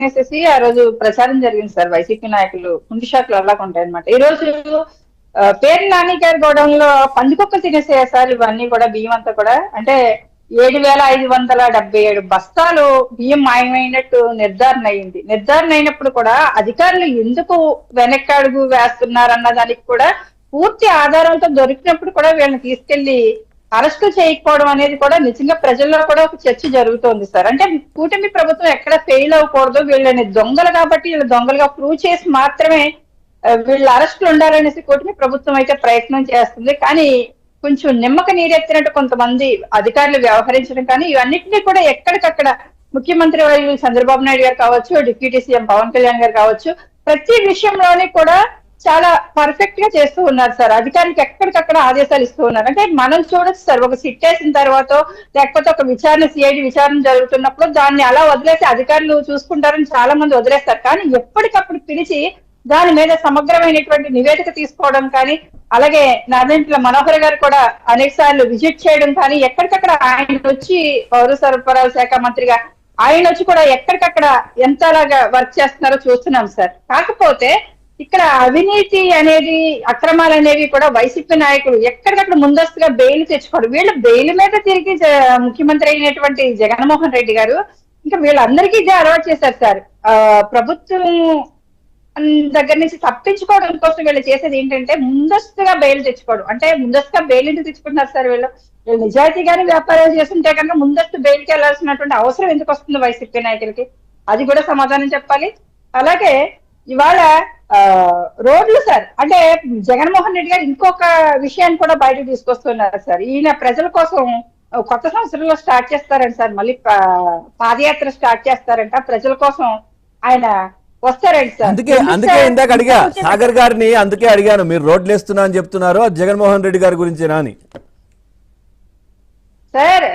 అనేసి ఆ రోజు ప్రచారం జరిగింది సార్. వైసీపీ నాయకులు కుంటి షాట్లు అలాగా ఉంటాయి అనమాట. ఈ రోజు పేరు నాని గారి గోడంలో పందికొక్క తినేసేయ సార్ ఇవన్నీ కూడా, బియ్యం అంతా కూడా. అంటే 7,577 బస్తాలు బియ్యం మాయమైనట్టు నిర్ధారణ అయింది. నిర్ధారణ అయినప్పుడు కూడా అధికారులు ఎందుకు వెనక్కి అడుగు వేస్తున్నారన్న దానికి కూడా పూర్తి ఆధారంతో దొరికినప్పుడు కూడా వీళ్ళని తీసుకెళ్లి అరెస్టు చేయకపోవడం అనేది కూడా నిజంగా ప్రజల్లో కూడా ఒక చర్చ జరుగుతోంది సార్. అంటే కూటమి ప్రభుత్వం ఎక్కడ ఫెయిల్ అవ్వకూడదు, వీళ్ళని దొంగలు కాబట్టి వీళ్ళు దొంగలుగా ప్రూవ్ చేసి మాత్రమే వీళ్ళు అరెస్టులు ఉండాలనేసి కూటమి ప్రభుత్వం అయితే ప్రయత్నం చేస్తుంది. కానీ కొంచెం నిమ్మక నీరెత్తినట్టు కొంతమంది అధికారులు వ్యవహరించడం, కానీ ఇవన్నింటినీ కూడా ఎక్కడికక్కడ ముఖ్యమంత్రి వర్యులు చంద్రబాబు నాయుడు గారు కావచ్చు, డిప్యూటీ సీఎం పవన్ కళ్యాణ్ గారు కావచ్చు, ప్రతి విషయంలోని కూడా చాలా పర్ఫెక్ట్ గా చేస్తూ ఉన్నారు సార్. అధికారికి ఎక్కడికక్కడ ఆదేశాలు ఇస్తూ ఉన్నారు. అంటే మనం చూడొచ్చు సార్, ఒక సిట్ వేసిన తర్వాత లేకపోతే ఒక విచారణ, సిఐడి విచారణ జరుగుతున్నప్పుడు దాన్ని అలా వదిలేసి అధికారులు చూసుకుంటారని చాలా మంది వదిలేస్తారు. కానీ ఎప్పటికప్పుడు పిలిచి దాని మీద సమగ్రమైనటువంటి నివేదిక తీసుకోవడం కానీ, అలాగే నాదెంట్ల మనోహర్ గారు కూడా అనేక సార్లు విజిట్ చేయడం కానీ, ఎక్కడికక్కడ ఆయన వచ్చి పౌర సరఫరాల శాఖ మంత్రిగా ఆయన వచ్చి కూడా ఎక్కడికక్కడ ఎంతలాగా వర్క్ చేస్తున్నారో చూస్తున్నాం సార్. కాకపోతే ఇక్కడ అవినీతి అనేది, అక్రమాలు అనేవి కూడా వైసీపీ నాయకులు ఎక్కడికక్కడ ముందస్తుగా బెయిల్ తెచ్చుకోరు. వీళ్ళు బెయిల్ మీద తిరిగి ముఖ్యమంత్రి అయినటువంటి జగన్మోహన్ రెడ్డి గారు ఇంకా వీళ్ళందరికీ ఇదే అలవాటు చేశారు సార్. ప్రభుత్వం దగ్గర నుంచి తప్పించుకోవడం కోసం వీళ్ళు చేసేది ఏంటంటే ముందస్తుగా బెయిల్ తెచ్చుకోవడం. అంటే ముందస్తుగా బెయిల్ ఎందుకు తెచ్చుకుంటున్నారు సార్ వీళ్ళు? నిజాయితీగానే వ్యాపారాలు చేస్తుంటే కనుక ముందస్తు బెయిల్కి వెళ్లాల్సినటువంటి అవసరం ఎందుకు వస్తుంది వైసీపీ నాయకులకి? అది కూడా సమాధానం చెప్పాలి. అలాగే ఇవాళ రోడ్లు సార్, అంటే జగన్మోహన్ రెడ్డి గారు ఇంకొక విషయాన్ని కూడా బయటకు తీసుకొస్తున్నారు సార్. ఈయన ప్రజల కోసం కొత్త సంవత్సరంలో స్టార్ట్ చేస్తారంట సార్, మళ్ళీ పాదయాత్ర స్టార్ట్ చేస్తారంట ప్రజల కోసం. ఆయన వస్తారంట సార్. అందుకే ఇందాక అడిగా సాగర్ గారిని, అందుకే అడిగాను మీరు రోడ్లు వేస్తున్నా అని చెప్తున్నారు, జగన్మోహన్ రెడ్డి గారి గురించేనా అని. సార్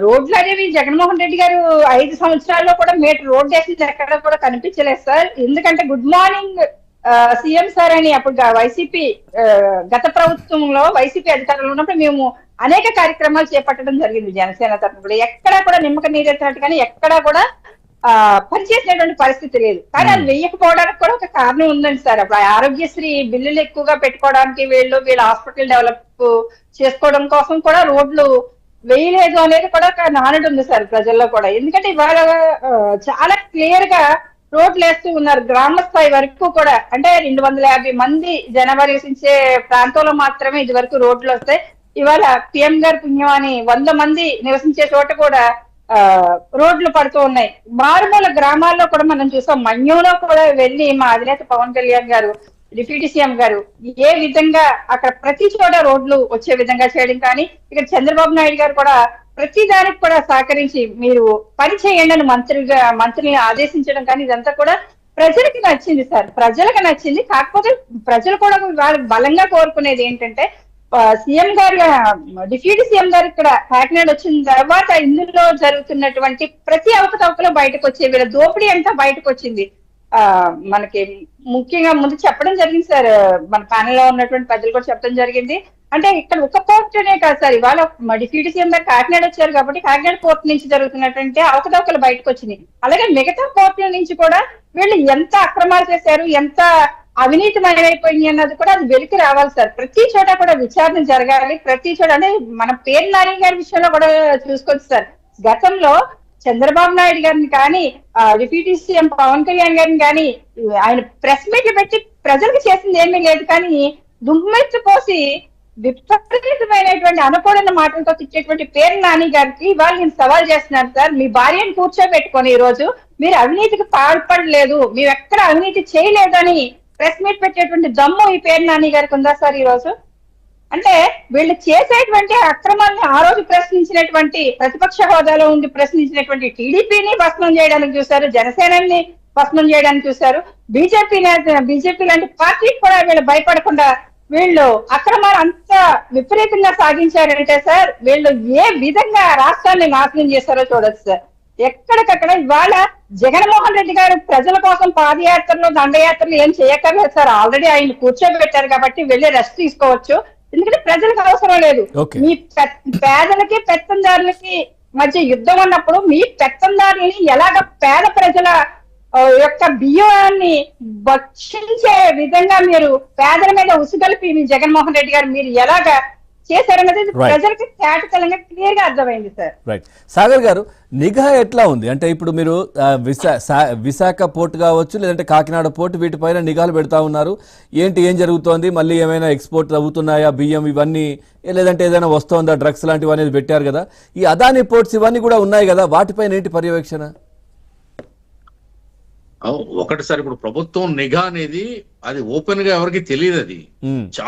రోడ్లు అనేవి జగన్మోహన్ రెడ్డి గారు 5 సంవత్సరాల్లో కూడా మీటర్ రోడ్ వేసింది ఎక్కడ కూడా కనిపించలేదు సార్. ఎందుకంటే గుడ్ మార్నింగ్ సీఎం సార్ అని అప్పుడు వైసీపీ గత ప్రభుత్వంలో వైసీపీ అధికారంలో ఉన్నప్పుడు మేము అనేక కార్యక్రమాలు చేపట్టడం జరిగింది జనసేన తరఫున. ఎక్కడా కూడా నిమ్మక నీరెత్తినట్టు కానీ ఎక్కడా కూడా పనిచేసినటువంటి పరిస్థితి లేదు. కానీ అది వెయ్యకపోవడానికి కూడా ఒక కారణం ఉందండి సార్. అప్పుడు ఆరోగ్యశ్రీ బిల్లులు ఎక్కువగా పెట్టుకోవడానికి వీళ్ళ హాస్పిటల్ డెవలప్ చేసుకోవడం కోసం కూడా రోడ్లు వేయలేదు అనేది కూడా ఒక నానుడు ఉంది సార్ ప్రజల్లో కూడా. ఎందుకంటే ఇవాళ చాలా క్లియర్ గా రోడ్లు వేస్తూ ఉన్నారు గ్రామ స్థాయి వరకు కూడా. అంటే 250 మంది జనాభా నివసించే ప్రాంతంలో మాత్రమే ఇది వరకు రోడ్లు వస్తాయి. ఇవాళ పిఎం గారి పుణ్యం అని 100 మంది నివసించే చోట కూడా రోడ్లు పడుతూ ఉన్నాయి. మారుమూల గ్రామాల్లో కూడా మనం చూసాం. మన్యంలో కూడా వెళ్ళి మా అధినేత పవన్ కళ్యాణ్ గారు, డిప్యూటీ సీఎం గారు ఏ విధంగా అక్కడ ప్రతి చోట రోడ్లు వచ్చే విధంగా చేయడం కానీ, ఇక్కడ చంద్రబాబు నాయుడు గారు కూడా ప్రతి దానికి కూడా సహకరించి మీరు పని చేయండి అని మంత్రిని ఆదేశించడం కానీ, ఇదంతా కూడా ప్రజలకు నచ్చింది సార్. ప్రజలకు నచ్చింది. కాకపోతే ప్రజలు కూడా వాళ్ళకి బలంగా కోరుకునేది ఏంటంటే సీఎం గారు, డిప్యూటీ సీఎం గారు ఇక్కడ కాకినాడ వచ్చిన తర్వాత ఇందులో జరుగుతున్నటువంటి ప్రతి అవకతవకలు బయటకు వచ్చే, వీళ్ళ దోపిడీ అంతా బయటకు వచ్చింది. మనకి ముఖ్యంగా ముందు చెప్పడం జరిగింది సార్, మన ప్యానెల్ లో ఉన్నటువంటి ప్రజలు కూడా చెప్పడం జరిగింది. అంటే ఇక్కడ ఒక పోర్టునే కాదు సార్, ఇవాళ డిప్యూటీ సీఎం గారు కాకినాడ వచ్చారు కాబట్టి కాకినాడ పోర్టు నుంచి జరుగుతున్నటువంటి అవకతవకలు బయటకు వచ్చినాయి. అలాగే మిగతా పోర్టుల నుంచి కూడా వీళ్ళు ఎంత అక్రమాలు చేశారు, ఎంత అవినీతి మయమైపోయింది అన్నది కూడా అది వెలికి రావాలి సార్. ప్రతి చోట కూడా విచారణ జరగాలి. ప్రతి చోట అంటే మన పేరు నాని గారి విషయంలో కూడా చూసుకోవచ్చు సార్. గతంలో చంద్రబాబు నాయుడు గారిని కానీ, డిప్యూటీ సీఎం పవన్ కళ్యాణ్ గారిని కానీ ఆయన ప్రెస్ మీట్లు పెట్టి ప్రజలకు చేసింది ఏమీ లేదు. కానీ దుమ్మెత్తి పోసి విపరీతమైనటువంటి అనుకూలమైన మాటలతో తిట్టేటువంటి పేరు నాని గారికి వాళ్ళు నేను సవాల్ చేస్తున్నారు సార్. మీ భార్యను కూర్చోబెట్టుకొని ఈ రోజు మీరు అవినీతికి పాల్పడలేదు, మేము ఎక్కడ అవినీతి చేయలేదని ప్రెస్ మీట్ పెట్టేటువంటి దమ్ము ఈ పేరు నాని గారికి ఉందా సార్ ఈ రోజు? అంటే వీళ్ళు చేసేటువంటి అక్రమాన్ని ఆ రోజు ప్రశ్నించినటువంటి, ప్రతిపక్ష హోదాలో ఉండి ప్రశ్నించినటువంటి టీడీపీని భస్మం చేయడానికి చూశారు, జనసేనని భస్మం చేయడానికి చూశారు, బీజేపీ లాంటి పార్టీకి కూడా వీళ్ళు భయపడకుండా వీళ్ళు అక్రమాలు అంత విపరీతంగా సాగించారంటే సార్, వీళ్ళు ఏ విధంగా రాష్ట్రాన్ని నాశనం చేశారో చూడొచ్చు సార్. ఎక్కడికక్కడ ఇవాళ జగన్మోహన్ రెడ్డి గారు ప్రజల కోసం పాదయాత్రలు, దండయాత్రలు ఏం చేయక్కర్లేదు సార్. ఆల్రెడీ ఆయన కూర్చోబెట్టారు కాబట్టి వెళ్ళి రెస్ట్ తీసుకోవచ్చు. ఎందుకంటే ప్రజలకు అవసరం లేదు. మీ పేదలకి పెత్తందారులకి మధ్య యుద్ధం ఉన్నప్పుడు మీ పెత్తందారులని ఎలాగ పేద ప్రజల యొక్క బియ్యాన్ని భక్షించే విధంగా మీరు పేదల మీద ఉసుగలిపి మీ జగన్మోహన్ రెడ్డి గారు మీరు ఎలాగా చేశారన్నది ప్రజలకి తేటతెల్లంగా క్లియర్ గా అర్థమైంది సార్. రైట్. సాగర్ గారు, నిఘా ఎట్లా ఉంది అంటే ఇప్పుడు మీరు విశాఖ పోర్ట్ కావచ్చు లేదంటే కాకినాడ పోర్ట్ వీటిపైన నిఘాలు పెడతా ఉన్నారు. ఏం జరుగుతోంది, మళ్ళీ ఏమైనా ఎక్స్పోర్ట్ అవుతున్నాయా బియ్యం ఇవన్నీ, లేదంటే ఏదైనా వస్తుందా డ్రగ్స్ లాంటివి అనేది పెట్టారు కదా, ఈ అదానీ పోర్ట్స్ ఇవన్నీ కూడా ఉన్నాయి కదా, వాటిపైన ఏంటి పర్యవేక్షణ? ఒకటిసారి ఇప్పుడు ప్రభుత్వం నిఘా అనేది అది ఓపెన్ గా ఎవరికి తెలియదు. అది చాలా